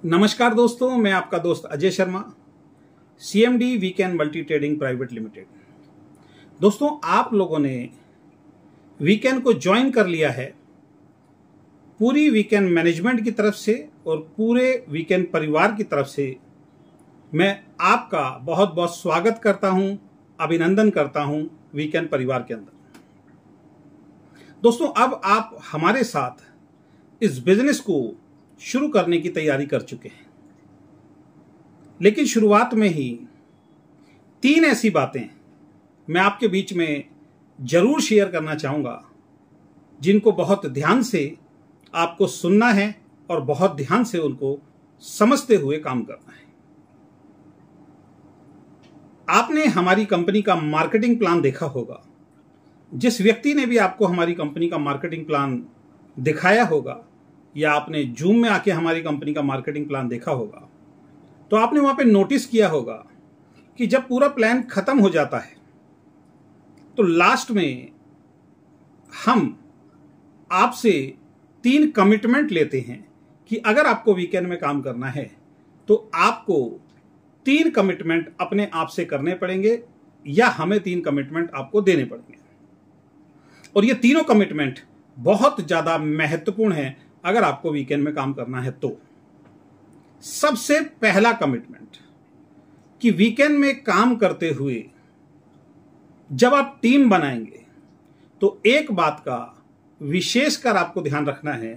नमस्कार दोस्तों, मैं आपका दोस्त Ajay Sharma, CMD weekend multi trading private limited. दोस्तों, आप लोगों ने वीकेंड को ज्वाइन कर लिया है। पूरी वीकेंड मैनेजमेंट की तरफ से और पूरे वीकेंड परिवार की तरफ से मैं आपका बहुत बहुत स्वागत करता हूं, अभिनंदन करता हूं वीकेंड परिवार के अंदर। दोस्तों, अब आप हमारे साथ इस बिजनेस को शुरू करने की तैयारी कर चुके हैं, लेकिन शुरुआत में ही 3 ऐसी बातें मैं आपके बीच में जरूर शेयर करना चाहूंगा, जिनको बहुत ध्यान से आपको सुनना है और बहुत ध्यान से उनको समझते हुए काम करना है। आपने हमारी कंपनी का मार्केटिंग प्लान देखा होगा। जिस व्यक्ति ने भी आपको हमारी कंपनी का मार्केटिंग प्लान दिखाया होगा या आपने जूम में आके हमारी कंपनी का मार्केटिंग प्लान देखा होगा, तो आपने वहां पे नोटिस किया होगा कि जब पूरा प्लान खत्म हो जाता है तो लास्ट में हम आपसे 3 कमिटमेंट लेते हैं कि अगर आपको वीकेंड में काम करना है तो आपको 3 कमिटमेंट अपने आप से करने पड़ेंगे या हमें 3 कमिटमेंट आपको देने पड़ेंगे। और ये तीनों कमिटमेंट बहुत ज्यादा महत्वपूर्ण है अगर आपको वीकेंड में काम करना है। तो सबसे पहला कमिटमेंट कि वीकेंड में काम करते हुए जब आप टीम बनाएंगे तो एक बात का विशेषकर आपको ध्यान रखना है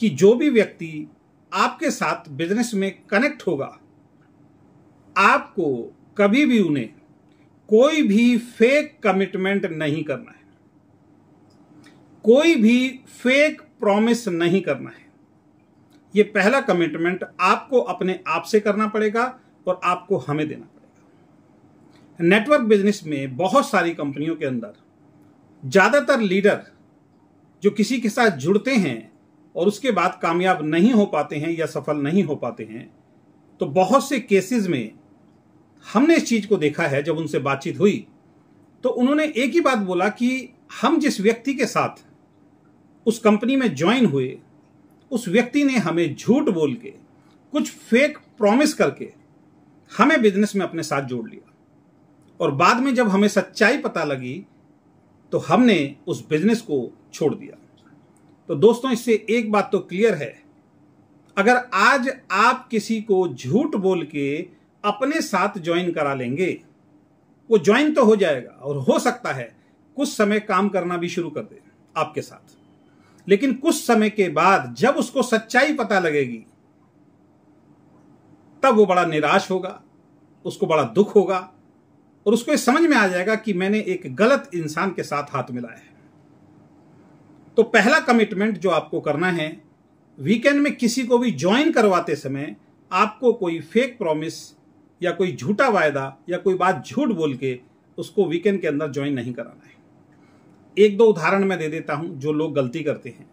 कि जो भी व्यक्ति आपके साथ बिजनेस में कनेक्ट होगा, आपको कभी भी उन्हें कोई भी फेक कमिटमेंट नहीं करना है, कोई भी फेक प्रॉमिस नहीं करना है। यह पहला कमिटमेंट आपको अपने आप से करना पड़ेगा और आपको हमें देना पड़ेगा। नेटवर्क बिजनेस में बहुत सारी कंपनियों के अंदर ज्यादातर लीडर जो किसी के साथ जुड़ते हैं और उसके बाद कामयाब नहीं हो पाते हैं या सफल नहीं हो पाते हैं, तो बहुत से केसेस में हमने इस चीज को देखा है। जब उनसे बातचीत हुई तो उन्होंने एक ही बात बोला कि हम जिस व्यक्ति के साथ उस कंपनी में ज्वाइन हुए, उस व्यक्ति ने हमें झूठ बोल के, कुछ फेक प्रॉमिस करके हमें बिजनेस में अपने साथ जोड़ लिया, और बाद में जब हमें सच्चाई पता लगी तो हमने उस बिजनेस को छोड़ दिया। तो दोस्तों, इससे एक बात तो क्लियर है, अगर आज आप किसी को झूठ बोल के अपने साथ ज्वाइन करा लेंगे, वो ज्वाइन तो हो जाएगा और हो सकता है कुछ समय काम करना भी शुरू कर दे आपके साथ, लेकिन कुछ समय के बाद जब उसको सच्चाई पता लगेगी तब वो बड़ा निराश होगा, उसको बड़ा दुख होगा और उसको ये समझ में आ जाएगा कि मैंने एक गलत इंसान के साथ हाथ मिलाया है। तो पहला कमिटमेंट जो आपको करना है, वीकेंड में किसी को भी ज्वाइन करवाते समय आपको कोई फेक प्रॉमिस या कोई झूठा वायदा या कोई बात झूठ बोल के उसको वीकेंड के अंदर ज्वाइन नहीं कराना है। 1-2 उदाहरण मैं दे देता हूं जो लोग गलती करते हैं।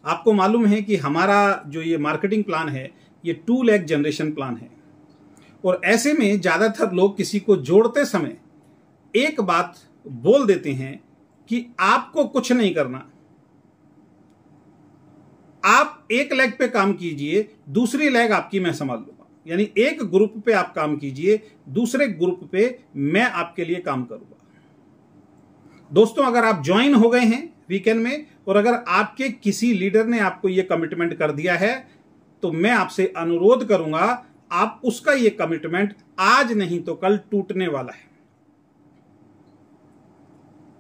आपको मालूम है कि हमारा जो ये मार्केटिंग प्लान है, ये 2 लाख जनरेशन प्लान है, और ऐसे में ज्यादातर लोग किसी को जोड़ते समय एक बात बोल देते हैं कि आपको कुछ नहीं करना, आप 1 लेग पे काम कीजिए, दूसरी लेग आपकी मैं संभाल लूंगा। यानी एक ग्रुप पे आप काम कीजिए, दूसरे ग्रुप पे मैं आपके लिए काम करूंगा। दोस्तों, अगर आप ज्वाइन हो गए हैं वीकेंड में और अगर आपके किसी लीडर ने आपको यह कमिटमेंट कर दिया है, तो मैं आपसे अनुरोध करूंगा, आप उसका यह कमिटमेंट आज नहीं तो कल टूटने वाला है।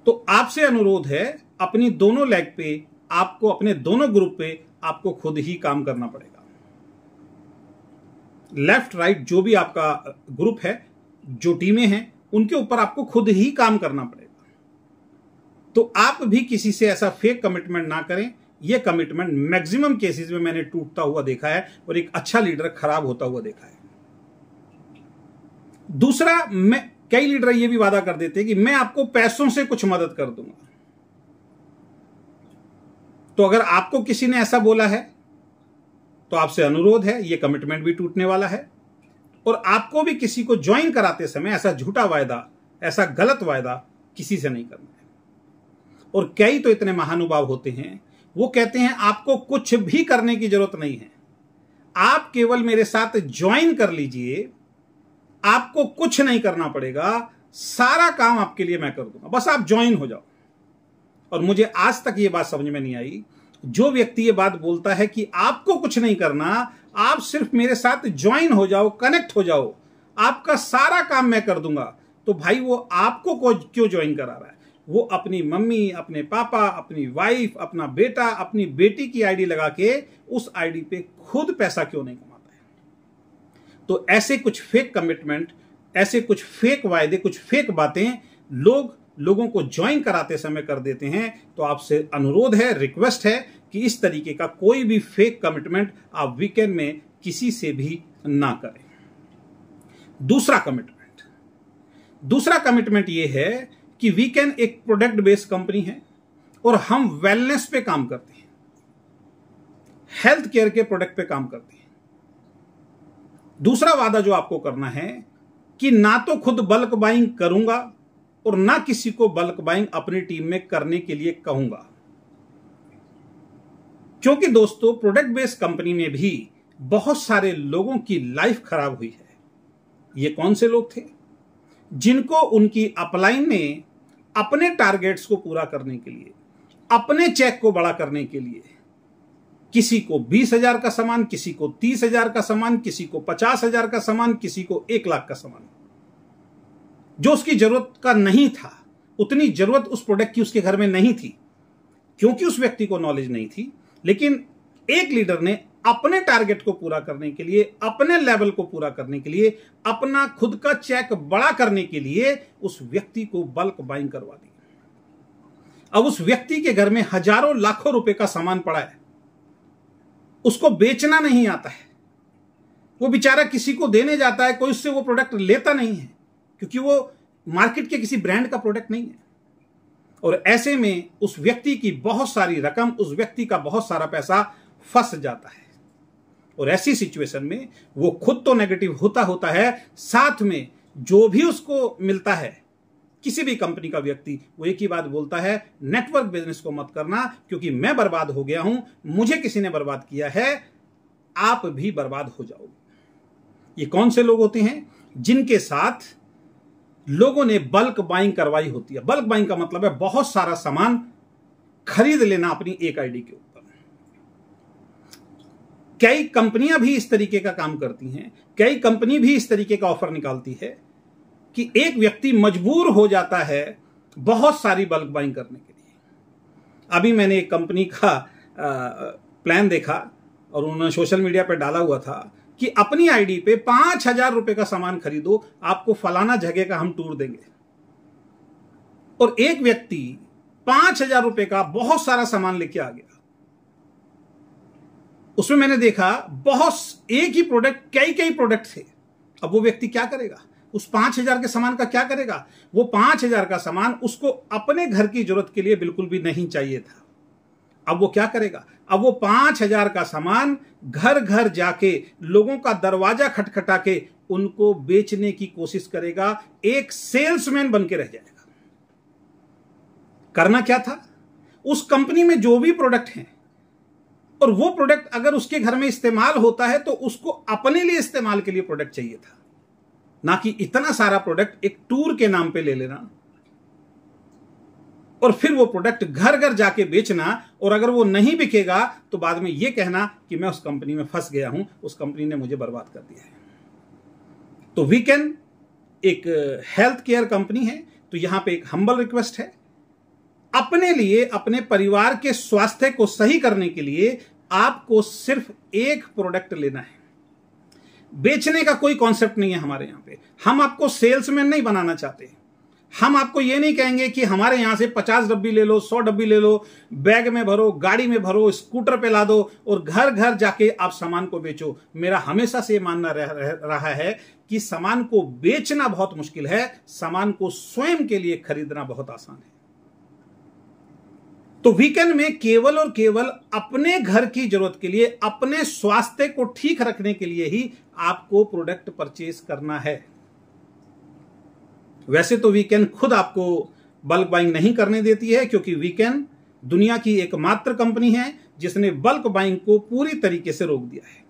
तो आपसे अनुरोध है, अपनी दोनों लेग पे आपको, अपने दोनों ग्रुप पे आपको खुद ही काम करना पड़ेगा। लेफ्ट राइट जो भी आपका ग्रुप है, जो टीमें हैं, उनके ऊपर आपको खुद ही काम करना पड़ेगा। तो आप भी किसी से ऐसा फेक कमिटमेंट ना करें। यह कमिटमेंट मैक्सिमम केसेस में मैंने टूटता हुआ देखा है और एक अच्छा लीडर खराब होता हुआ देखा है। दूसरा, कई लीडर यह भी वादा कर देते हैं कि मैं आपको पैसों से कुछ मदद कर दूंगा। तो अगर आपको किसी ने ऐसा बोला है तो आपसे अनुरोध है, यह कमिटमेंट भी टूटने वाला है, और आपको भी किसी को ज्वाइन कराते समय ऐसा झूठा वायदा, ऐसा गलत वायदा किसी से नहीं करना है। और कई तो इतने महानुभाव होते हैं, वो कहते हैं आपको कुछ भी करने की जरूरत नहीं है, आप केवल मेरे साथ ज्वाइन कर लीजिए, आपको कुछ नहीं करना पड़ेगा, सारा काम आपके लिए मैं कर दूंगा, बस आप ज्वाइन हो जाओ। और मुझे आज तक ये बात समझ में नहीं आई, जो व्यक्ति ये बात बोलता है कि आपको कुछ नहीं करना, आप सिर्फ मेरे साथ ज्वाइन हो जाओ, कनेक्ट हो जाओ, आपका सारा काम मैं कर दूंगा, तो भाई वो आपको क्यों ज्वाइन करा रहा है? वो अपनी मम्मी, अपने पापा, अपनी वाइफ, अपना बेटा, अपनी बेटी की आईडी लगा के उस आईडी पे खुद पैसा क्यों नहीं कमाता है? तो ऐसे कुछ फेक कमिटमेंट, ऐसे कुछ फेक वायदे, कुछ फेक बातें लोगों को ज्वाइन कराते समय कर देते हैं। तो आपसे अनुरोध है, रिक्वेस्ट है कि इस तरीके का कोई भी फेक कमिटमेंट आप वीकेंड में किसी से भी ना करें। दूसरा कमिटमेंट यह है कि वीकेंड एक प्रोडक्ट बेस्ड कंपनी है और हम वेलनेस पे काम करते हैं, हेल्थ केयर के प्रोडक्ट पे काम करते हैं। दूसरा वादा जो आपको करना है कि ना तो खुद बल्क बाइंग करूंगा और ना किसी को बल्क बाइंग अपनी टीम में करने के लिए कहूंगा। क्योंकि दोस्तों, प्रोडक्ट बेस्ड कंपनी में भी बहुत सारे लोगों की लाइफ खराब हुई है। ये कौन से लोग थे? जिनको उनकी अपलाइन ने अपने टारगेट्स को पूरा करने के लिए, अपने चेक को बड़ा करने के लिए, किसी को 20,000 का सामान, किसी को 30,000 का सामान, किसी को 50,000 का सामान, किसी को 1 लाख का सामान, जो उसकी जरूरत का नहीं था, उतनी जरूरत उस प्रोडक्ट की उसके घर में नहीं थी, क्योंकि उस व्यक्ति को नॉलेज नहीं थी। लेकिन एक लीडर ने अपने टारगेट को पूरा करने के लिए, अपने लेवल को पूरा करने के लिए, अपना खुद का चेक बड़ा करने के लिए उस व्यक्ति को बल्क बाइंग करवा दी। अब उस व्यक्ति के घर में हजारों लाखों रुपए का सामान पड़ा है, उसको बेचना नहीं आता है, वो बेचारा किसी को देने जाता है, कोई उससे वो प्रोडक्ट लेता नहीं है, क्योंकि वो मार्केट के किसी ब्रांड का प्रोडक्ट नहीं है। और ऐसे में उस व्यक्ति की बहुत सारी रकम, उस व्यक्ति का बहुत सारा पैसा फंस जाता है। और ऐसी सिचुएशन में वो खुद तो नेगेटिव होता है, साथ में जो भी उसको मिलता है, किसी भी कंपनी का व्यक्ति, वो एक ही बात बोलता है, नेटवर्क बिजनेस को मत करना, क्योंकि मैं बर्बाद हो गया हूं, मुझे किसी ने बर्बाद किया है, आप भी बर्बाद हो जाओगे। ये कौन से लोग होते हैं? जिनके साथ लोगों ने बल्क बाइंग करवाई होती है। बल्क बाइंग का मतलब है बहुत सारा सामान खरीद लेना अपनी एक आईडी के ऊपर। कई कंपनियां भी इस तरीके का काम करती हैं, कई कंपनी भी इस तरीके का ऑफर निकालती है कि एक व्यक्ति मजबूर हो जाता है बहुत सारी बल्क बाइंग करने के लिए। अभी मैंने एक कंपनी का प्लान देखा और उन्होंने सोशल मीडिया पर डाला हुआ था कि अपनी आईडी पे 5,000 रुपए का सामान खरीदो, आपको फलाना जगह का हम टूर देंगे। और एक व्यक्ति 5,000 रुपए का बहुत सारा सामान लेके आ गया। उसमें मैंने देखा एक ही प्रोडक्ट, कई प्रोडक्ट थे। अब वो व्यक्ति क्या करेगा? उस 5,000 के सामान का क्या करेगा? वो 5,000 का सामान उसको अपने घर की जरूरत के लिए बिल्कुल भी नहीं चाहिए था। अब वो क्या करेगा? अब वो 5,000 का सामान घर घर जाके लोगों का दरवाजा खटखटा के उनको बेचने की कोशिश करेगा, एक सेल्समैन बन के रह जाएगा। करना क्या था? उस कंपनी में जो भी प्रोडक्ट हैं और वो प्रोडक्ट अगर उसके घर में इस्तेमाल होता है तो उसको अपने लिए इस्तेमाल के लिए प्रोडक्ट चाहिए था, ना कि इतना सारा प्रोडक्ट एक टूर के नाम पे ले लेना और फिर वो प्रोडक्ट घर घर जाके बेचना, और अगर वो नहीं बिकेगा तो बाद में ये कहना कि मैं उस कंपनी में फंस गया हूं, उस कंपनी ने मुझे बर्बाद कर दिया है। तो वीकेंड एक हेल्थ केयर कंपनी है, तो यहां पे एक हम्बल रिक्वेस्ट है, अपने लिए, अपने परिवार के स्वास्थ्य को सही करने के लिए आपको सिर्फ एक प्रोडक्ट लेना है। बेचने का कोई कॉन्सेप्ट नहीं है हमारे यहां पे। हम आपको सेल्समैन नहीं बनाना चाहते। हम आपको ये नहीं कहेंगे कि हमारे यहां से 50 डब्बी ले लो, 100 डब्बी ले लो, बैग में भरो, गाड़ी में भरो, स्कूटर पे ला दो और घर घर जाके आप सामान को बेचो। मेरा हमेशा से मानना रहा है कि सामान को बेचना बहुत मुश्किल है, सामान को स्वयं के लिए खरीदना बहुत आसान है। तो वीकेंड में केवल और केवल अपने घर की जरूरत के लिए, अपने स्वास्थ्य को ठीक रखने के लिए ही आपको प्रोडक्ट परचेज करना है। वैसे तो वीकेंड खुद आपको बल्क बाइंग नहीं करने देती है, क्योंकि वीकेंड दुनिया की एकमात्र कंपनी है जिसने बल्क बाइंग को पूरी तरीके से रोक दिया है।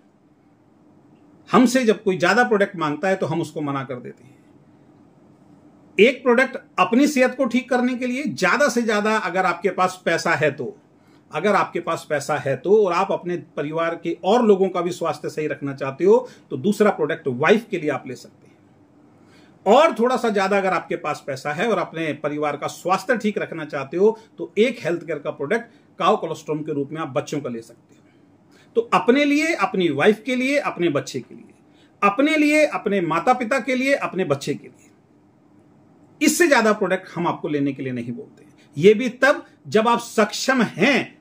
हमसे जब कोई ज्यादा प्रोडक्ट मांगता है तो हम उसको मना कर देते हैं। एक प्रोडक्ट अपनी सेहत को ठीक करने के लिए ज्यादा से ज्यादा अगर आपके पास पैसा है तो, और आप अपने परिवार के और लोगों का भी स्वास्थ्य सही रखना चाहते हो तो दूसरा प्रोडक्ट वाइफ के लिए आप ले सकते हैं। और थोड़ा सा ज्यादा अगर आपके पास पैसा है और अपने परिवार का स्वास्थ्य ठीक रखना चाहते हो तो एक हेल्थ केयर का प्रोडक्ट काउ कोलोस्ट्रॉम के रूप में आप बच्चों का ले सकते हो। तो अपने लिए, अपनी वाइफ के लिए, अपने बच्चे के लिए, अपने लिए, अपने माता पिता के लिए, अपने बच्चे के लिए, इससे ज्यादा प्रोडक्ट हम आपको लेने के लिए नहीं बोलते। यह भी तब जब आप सक्षम हैं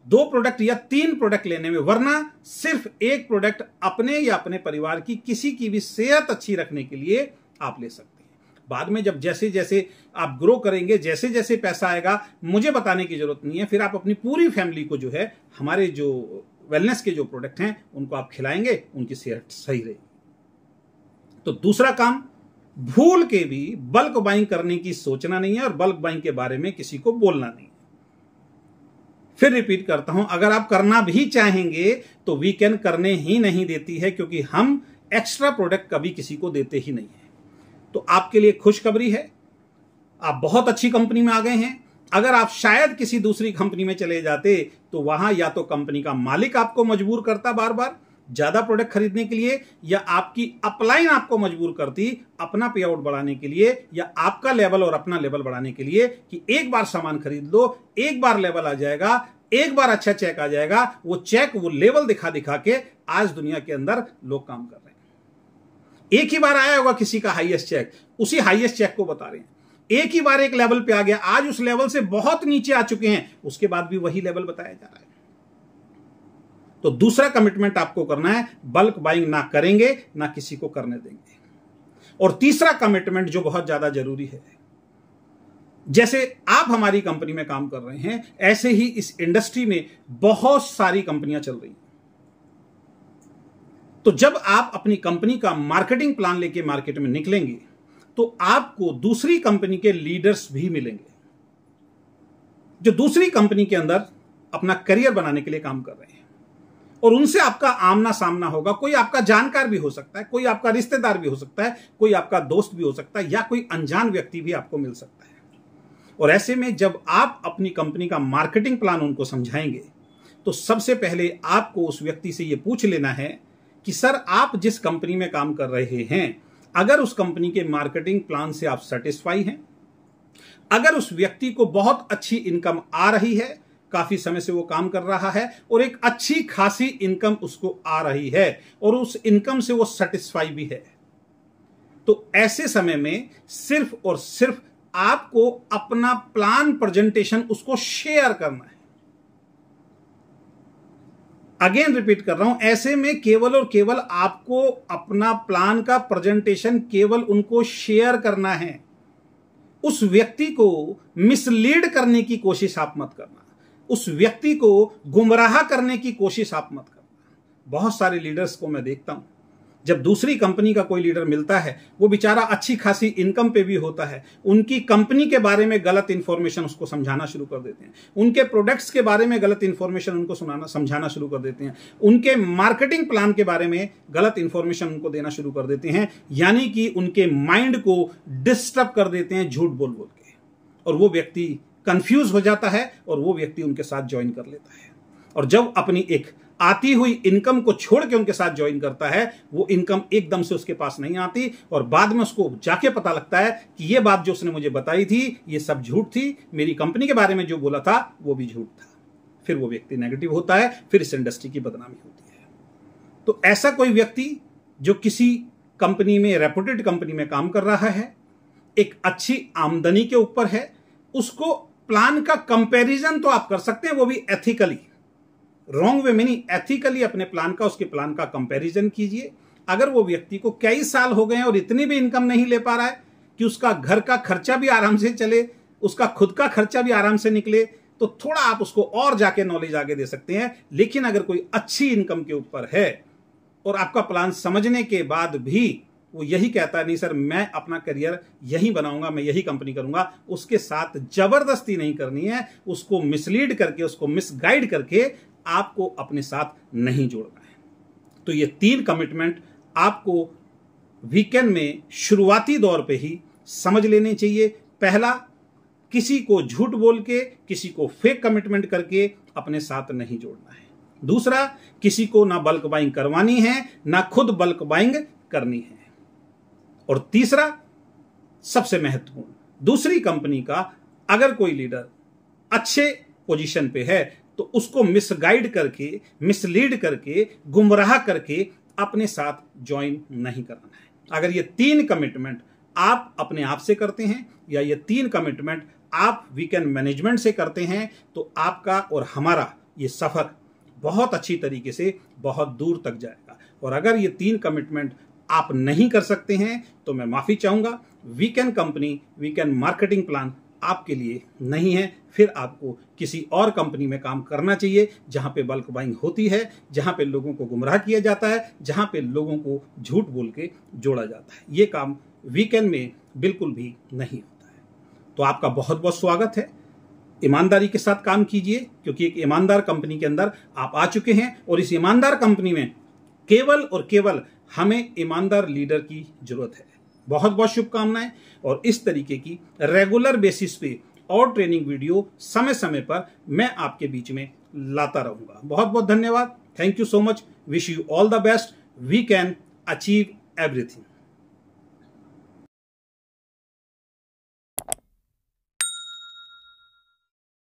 2 प्रोडक्ट या 3 प्रोडक्ट लेने में, वरना सिर्फ एक प्रोडक्ट अपने या अपने परिवार की किसी की भी सेहत अच्छी रखने के लिए आप ले सकते हैं। बाद में जब जैसे जैसे आप ग्रो करेंगे, जैसे जैसे पैसा आएगा, मुझे बताने की जरूरत नहीं है, फिर आप अपनी पूरी फैमिली को जो है हमारे जो वेलनेस के जो प्रोडक्ट हैं उनको आप खिलाएंगे, उनकी सेहत सही रहेगी। तो दूसरा काम, भूल के भी बल्क बाइंग करने की सोचना नहीं है और बल्क बाइंग के बारे में किसी को बोलना नहीं है। फिर रिपीट करता हूं, अगर आप करना भी चाहेंगे तो वीकेंड करने ही नहीं देती है, क्योंकि हम एक्स्ट्रा प्रोडक्ट कभी किसी को देते ही नहीं है। तो आपके लिए खुशखबरी है, आप बहुत अच्छी कंपनी में आ गए हैं। अगर आप शायद किसी दूसरी कंपनी में चले जाते तो वहां या तो कंपनी का मालिक आपको मजबूर करता बार बार ज्यादा प्रोडक्ट खरीदने के लिए, या आपकी अपलाइन आपको मजबूर करती अपना पे आउट बढ़ाने के लिए, या आपका लेवल और अपना लेवल बढ़ाने के लिए कि एक बार सामान खरीद लो, एक बार लेवल आ जाएगा, एक बार अच्छा चेक आ जाएगा। वो चेक, वो लेवल दिखा दिखा के आज दुनिया के अंदर लोग काम कर रहे हैं। एक ही बार आया होगा किसी का हाईएस्ट चेक, उसी हाईएस्ट चेक को बता रहे हैं। एक ही बार एक लेवल पे आ गया, आज उस लेवल से बहुत नीचे आ चुके हैं, उसके बाद भी वही लेवल बताया जा रहा है। तो दूसरा कमिटमेंट आपको करना है, बल्क बाइंग ना करेंगे, ना किसी को करने देंगे। और तीसरा कमिटमेंट जो बहुत ज्यादा जरूरी है, जैसे आप हमारी कंपनी में काम कर रहे हैं, ऐसे ही इस इंडस्ट्री में बहुत सारी कंपनियां चल रही हैं। तो जब आप अपनी कंपनी का मार्केटिंग प्लान लेके मार्केट में निकलेंगे तो आपको दूसरी कंपनी के लीडर्स भी मिलेंगे जो दूसरी कंपनी के अंदर अपना करियर बनाने के लिए काम कर रहे हैं, और उनसे आपका आमना सामना होगा। कोई आपका जानकार भी हो सकता है, कोई आपका रिश्तेदार भी हो सकता है, कोई आपका दोस्त भी हो सकता है, या कोई अनजान व्यक्ति भी आपको मिल सकता है। और ऐसे में जब आप अपनी कंपनी का मार्केटिंग प्लान उनको समझाएंगे तो सबसे पहले आपको उस व्यक्ति से यह पूछ लेना है कि सर, आप जिस कंपनी में काम कर रहे हैं, अगर उस कंपनी के मार्केटिंग प्लान से आप सेटिस्फाई हैं, अगर उस व्यक्ति को बहुत अच्छी इनकम आ रही है, काफी समय से वो काम कर रहा है और एक अच्छी खासी इनकम उसको आ रही है और उस इनकम से वो सेटिस्फाई भी है, तो ऐसे समय में सिर्फ और सिर्फ आपको अपना प्लान प्रेजेंटेशन उसको शेयर करना है। अगेन रिपीट कर रहा हूं, ऐसे में केवल और केवल आपको अपना प्लान का प्रेजेंटेशन केवल उनको शेयर करना है। उस व्यक्ति को मिसलीड करने की कोशिश आप मत करना, उस व्यक्ति को गुमराह करने की कोशिश आप मत करना। बहुत सारे लीडर्स को मैं देखता हूं, जब दूसरी कंपनी का कोई लीडर मिलता है, वो बेचारा अच्छी खासी इनकम पे भी होता है, उनकी कंपनी के बारे में गलत इंफॉर्मेशन उसको समझाना शुरू कर देते हैं, उनके प्रोडक्ट्स के बारे में गलत इंफॉर्मेशन उनको समझाना शुरू कर देते हैं, उनके मार्केटिंग प्लान के बारे में गलत इंफॉर्मेशन उनको देना शुरू कर देते हैं, यानी कि उनके माइंड को डिस्टर्ब कर देते हैं झूठ बोल बोल के, और वो व्यक्ति कंफ्यूज हो जाता है और वो व्यक्ति उनके साथ ज्वाइन कर लेता है। और जब अपनी एक आती हुई इनकम को छोड़ के उनके साथ ज्वाइन करता है, वो इनकम एकदम से उसके पास नहीं आती और बाद में उसको जाके पता लगता है कि ये बात जो उसने मुझे बताई थी ये सब झूठ थी, मेरी कंपनी के बारे में जो बोला था वो भी झूठ था। फिर वो व्यक्ति नेगेटिव होता है, फिर इस इंडस्ट्री की बदनामी होती है। तो ऐसा कोई व्यक्ति जो किसी कंपनी में, रेपुटेड कंपनी में काम कर रहा है, एक अच्छी आमदनी के ऊपर है, उसको प्लान का कंपैरिजन तो आप कर सकते हैं, वो भी एथिकली, रॉन्ग वे में नहीं, एथिकली अपने प्लान का, उसके प्लान का कंपैरिजन कीजिए। अगर वो व्यक्ति को कई साल हो गए हैं और इतनी भी इनकम नहीं ले पा रहा है कि उसका घर का खर्चा भी आराम से चले, उसका खुद का खर्चा भी आराम से निकले, तो थोड़ा आप उसको और जाके नॉलेज आगे दे सकते हैं। लेकिन अगर कोई अच्छी इनकम के ऊपर है और आपका प्लान समझने के बाद भी वो यही कहता है नहीं सर मैं अपना करियर यही बनाऊंगा, मैं यही कंपनी करूंगा, उसके साथ जबरदस्ती नहीं करनी है, उसको मिसलीड करके, उसको मिसगाइड करके आपको अपने साथ नहीं जोड़ना है। तो ये 3 कमिटमेंट आपको वीकेंड में शुरुआती दौर पे ही समझ लेने चाहिए। पहला, किसी को झूठ बोल के, किसी को फेक कमिटमेंट करके अपने साथ नहीं जोड़ना है। दूसरा, किसी को ना बल्क बाइंग करवानी है, ना खुद बल्क बाइंग करनी है। और तीसरा, सबसे महत्वपूर्ण, दूसरी कंपनी का अगर कोई लीडर अच्छे पोजीशन पे है तो उसको मिसगाइड करके, मिसलीड करके, गुमराह करके अपने साथ ज्वाइन नहीं करना है। अगर ये 3 कमिटमेंट आप अपने आप से करते हैं या ये 3 कमिटमेंट आप वीकेंड मैनेजमेंट से करते हैं तो आपका और हमारा ये सफर बहुत अच्छी तरीके से बहुत दूर तक जाएगा। और अगर ये 3 कमिटमेंट आप नहीं कर सकते हैं तो मैं माफी चाहूंगा, weekend company, weekend marketing plan आपके लिए नहीं है। फिर आपको किसी और कंपनी में काम करना चाहिए जहां पे बल्क बाइंग होती है, जहां पे लोगों को गुमराह किया जाता है, जहां पे लोगों को झूठ बोल के जोड़ा जाता है। ये काम वीकेंड में बिल्कुल भी नहीं होता है। तो आपका बहुत बहुत स्वागत है। ईमानदारी के साथ काम कीजिए, क्योंकि एक ईमानदार कंपनी के अंदर आप आ चुके हैं और इस ईमानदार कंपनी में केवल और केवल हमें ईमानदार लीडर की जरूरत है। बहुत बहुत शुभकामनाएं। और इस तरीके की रेगुलर बेसिस पे और ट्रेनिंग वीडियो समय समय पर मैं आपके बीच में लाता रहूंगा। बहुत बहुत धन्यवाद। Thank you so much. Wish you all the best. We can achieve everything.